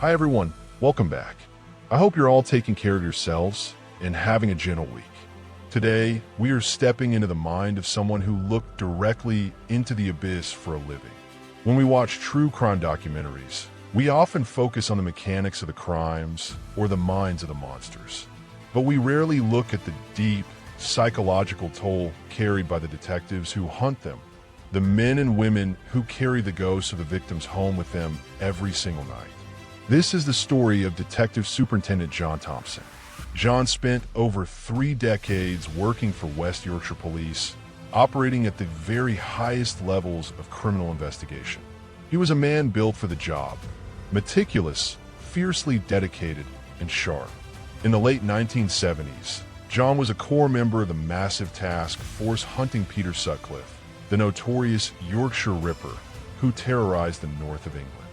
Hi everyone, welcome back. I hope you're all taking care of yourselves and having a gentle week. Today, we are stepping into the mind of someone who looked directly into the abyss for a living. When we watch true crime documentaries, we often focus on the mechanics of the crimes or the minds of the monsters. But we rarely look at the deep, psychological toll carried by the detectives who hunt them, the men and women who carry the ghosts of the victims home with them every single night. This is the story of Detective Superintendent John Thompson. John spent over 3 decades working for West Yorkshire Police, operating at the very highest levels of criminal investigation. He was a man built for the job, meticulous, fiercely dedicated, and sharp. In the late 1970s, John was a core member of the massive task force hunting Peter Sutcliffe, the notorious Yorkshire Ripper who terrorized the north of England.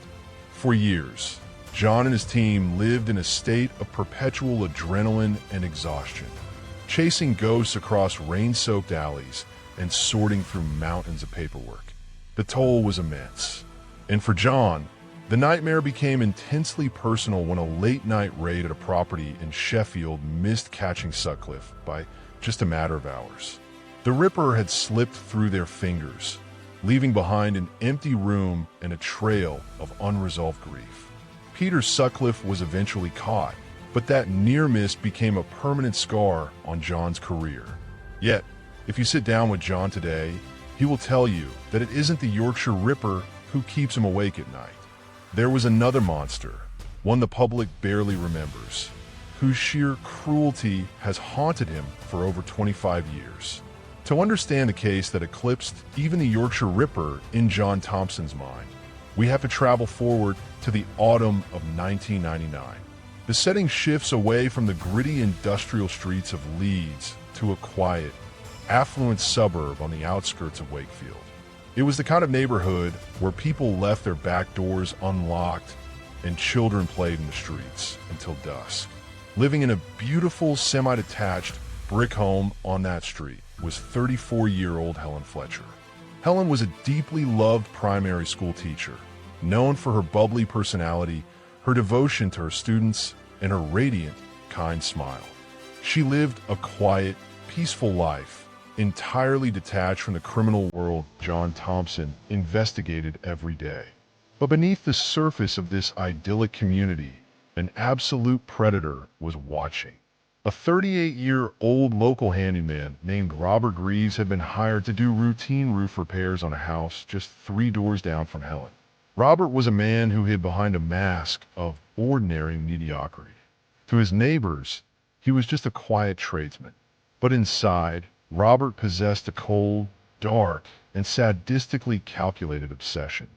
For years, John and his team lived in a state of perpetual adrenaline and exhaustion, chasing ghosts across rain-soaked alleys and sorting through mountains of paperwork. The toll was immense. And for John, the nightmare became intensely personal when a late-night raid at a property in Sheffield missed catching Sutcliffe by just a matter of hours. The Ripper had slipped through their fingers, leaving behind an empty room and a trail of unresolved grief. Peter Sutcliffe was eventually caught, but that near miss became a permanent scar on John's career. Yet, if you sit down with John today, he will tell you that it isn't the Yorkshire Ripper who keeps him awake at night. There was another monster, one the public barely remembers, whose sheer cruelty has haunted him for over 25 years. To understand the case that eclipsed even the Yorkshire Ripper in John Thompson's mind, we have to travel forward to the autumn of 1999. The setting shifts away from the gritty industrial streets of Leeds to a quiet, affluent suburb on the outskirts of Wakefield. It was the kind of neighborhood where people left their back doors unlocked and children played in the streets until dusk. Living in a beautiful semi-detached brick home on that street was 34-year-old Helen Fletcher. Helen was a deeply loved primary school teacher, known for her bubbly personality, her devotion to her students, and her radiant, kind smile. She lived a quiet, peaceful life, entirely detached from the criminal world John Thompson investigated every day. But beneath the surface of this idyllic community, an absolute predator was watching. A 38-year-old local handyman named Robert Greaves had been hired to do routine roof repairs on a house just 3 doors down from Helen. Robert was a man who hid behind a mask of ordinary mediocrity. To his neighbors, he was just a quiet tradesman. But inside, Robert possessed a cold, dark, and sadistically calculated obsession.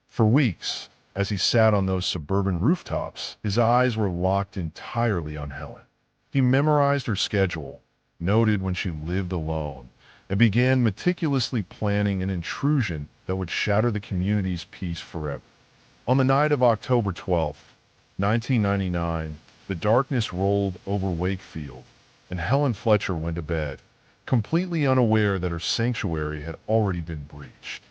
For weeks, as he sat on those suburban rooftops, his eyes were locked entirely on Helen. He memorized her schedule, noted when she lived alone, and began meticulously planning an intrusion that would shatter the community's peace forever. On the night of October 12th, 1999, the darkness rolled over Wakefield, and Helen Fletcher went to bed, completely unaware that her sanctuary had already been breached.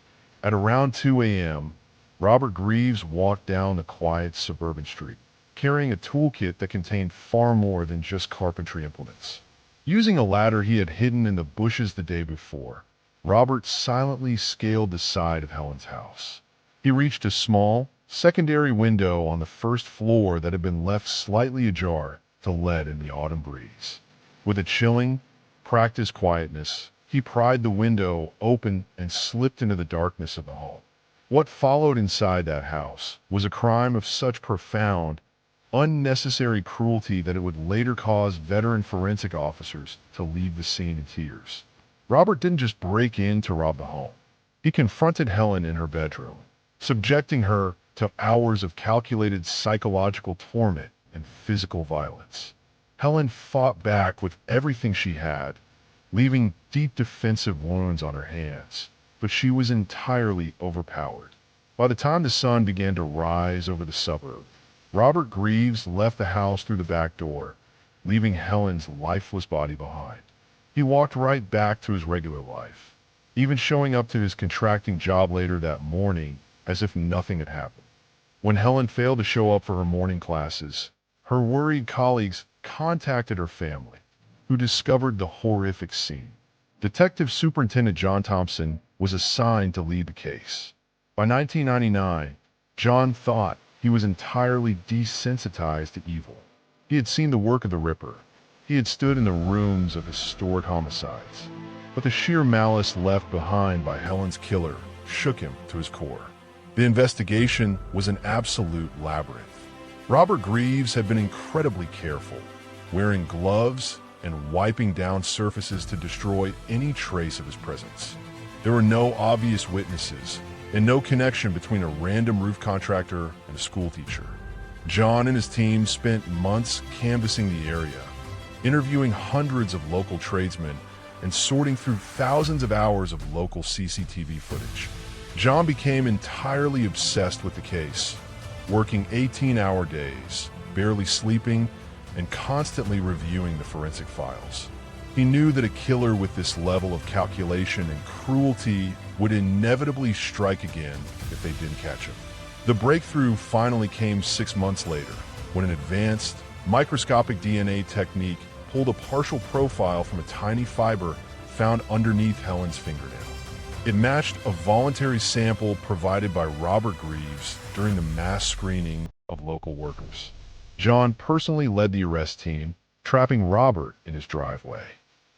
At around 2 a.m., Robert Greaves walked down the quiet suburban street, carrying a toolkit that contained far more than just carpentry implements. Using a ladder he had hidden in the bushes the day before, Robert silently scaled the side of Helen's house. He reached a small, secondary window on the first floor that had been left slightly ajar to let in the autumn breeze. With a chilling, practiced quietness, he pried the window open and slipped into the darkness of the hall. What followed inside that house was a crime of such profound, unnecessary cruelty that it would later cause veteran forensic officers to leave the scene in tears. Robert didn't just break in to rob the home. He confronted Helen in her bedroom, subjecting her to hours of calculated psychological torment and physical violence. Helen fought back with everything she had, leaving deep defensive wounds on her hands, but she was entirely overpowered. By the time the sun began to rise over the suburb, Robert Greaves left the house through the back door, leaving Helen's lifeless body behind. He walked right back to his regular life, even showing up to his contracting job later that morning as if nothing had happened. When Helen failed to show up for her morning classes, her worried colleagues contacted her family, who discovered the horrific scene. Detective Superintendent John Thompson was assigned to lead the case. By 1999, John thought he was entirely desensitized to evil. He had seen the work of the Ripper. He had stood in the rooms of historic homicides. But the sheer malice left behind by Helen's killer shook him to his core. The investigation was an absolute labyrinth. Robert Greaves had been incredibly careful, wearing gloves and wiping down surfaces to destroy any trace of his presence. There were no obvious witnesses and no connection between a random roof contractor and a schoolteacher. John and his team spent months canvassing the area, interviewing hundreds of local tradesmen and sorting through thousands of hours of local CCTV footage. John became entirely obsessed with the case, working 18-hour days, barely sleeping, and constantly reviewing the forensic files. He knew that a killer with this level of calculation and cruelty would inevitably strike again if they didn't catch him. The breakthrough finally came 6 months later, when an advanced, microscopic DNA technique pulled a partial profile from a tiny fiber found underneath Helen's fingernail. It matched a voluntary sample provided by Robert Greaves during the mass screening of local workers. John personally led the arrest team, trapping Robert in his driveway.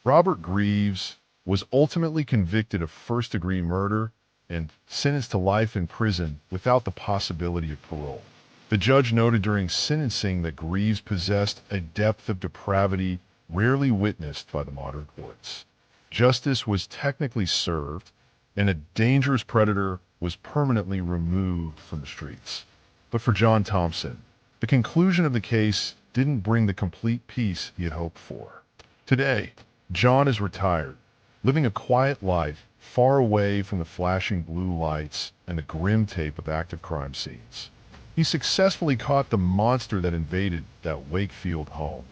Robert Greaves was ultimately convicted of first-degree murder and sentenced to life in prison without the possibility of parole. The judge noted during sentencing that Greaves possessed a depth of depravity rarely witnessed by the modern courts. Justice was technically served, and a dangerous predator was permanently removed from the streets. But for John Thompson, the conclusion of the case didn't bring the complete peace he had hoped for. Today, John is retired, living a quiet life far away from the flashing blue lights and the grim tape of active crime scenes. He successfully caught the monster that invaded that Wakefield home,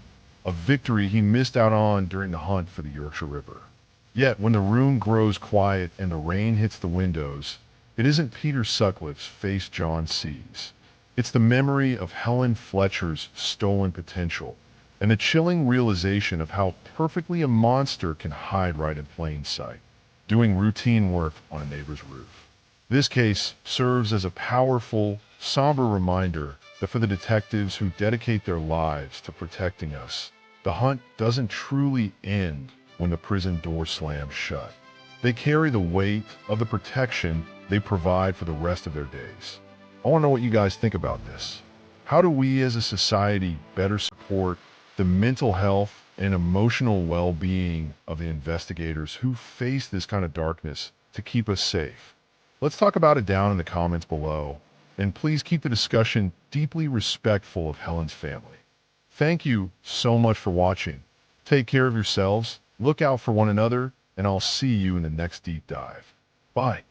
a victory he missed out on during the hunt for the Yorkshire Ripper. Yet when the room grows quiet and the rain hits the windows, it isn't Peter Sutcliffe's face John sees. It's the memory of Helen Fletcher's stolen potential and the chilling realization of how perfectly a monster can hide right in plain sight, doing routine work on a neighbor's roof. This case serves as a powerful, somber reminder that for the detectives who dedicate their lives to protecting us, the hunt doesn't truly end when the prison door slams shut. They carry the weight of the protection they provide for the rest of their days. I want to know what you guys think about this. How do we as a society better support the mental health and emotional well-being of the investigators who face this kind of darkness to keep us safe? Let's talk about it down in the comments below, and please keep the discussion deeply respectful of Helen's family. Thank you so much for watching. Take care of yourselves, look out for one another, and I'll see you in the next deep dive. Bye.